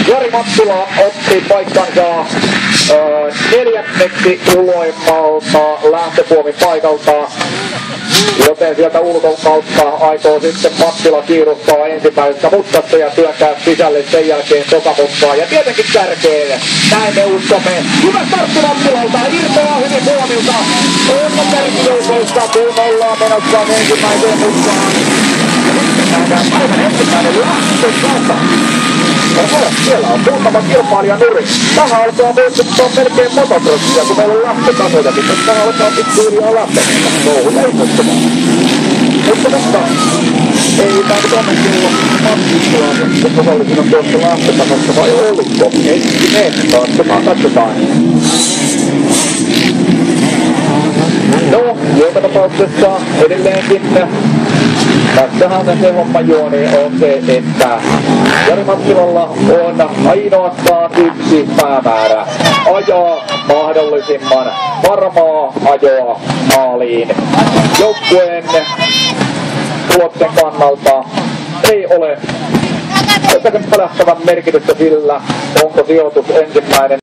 Jari Mattila otti paikkansa neljänneksi uloimmalta lähtöpuomin paikalta. Joten sieltä ulkon kautta aikoo sitten Mattila kiiruttaa ensimmäisestä mutkasta ja työntää sisälle sen jälkeen tokamutkaa. Ja tietenkin kärkeen, näin me uskomme. Hyvä startti Mattilalta, irtoaa hyvin huomilta. On kärkijoukoista, kun ollaan menossa ensimmäiseen mutkaan. Nähdään päivän ensimmäinen lähtö kautta. Siellä on muutama kilpailija nuri. Tähän alkaa muistuttaa melkein motocrossia, kun meillä on lähtötasoja, mutta tähän alkaa pikkuhiljaa lähteneitä. Touhu ei muistumaan. Mutta ei tämä nyt onneksi Mattila, mutta osallisena tuossa lähtötasossa vai oliko? Katsotaan. No, joka tapauksessa edelleenkin tässähän se homma juoni on se, että Jari Mattilalla on ainoastaan yksi päämäärä. Ajaa mahdollisimman varmaa ajoa maaliin. Joukkueen tuloksen kannalta ei ole jotakin pelättävän merkitystä sillä, onko sijoitus ensimmäinen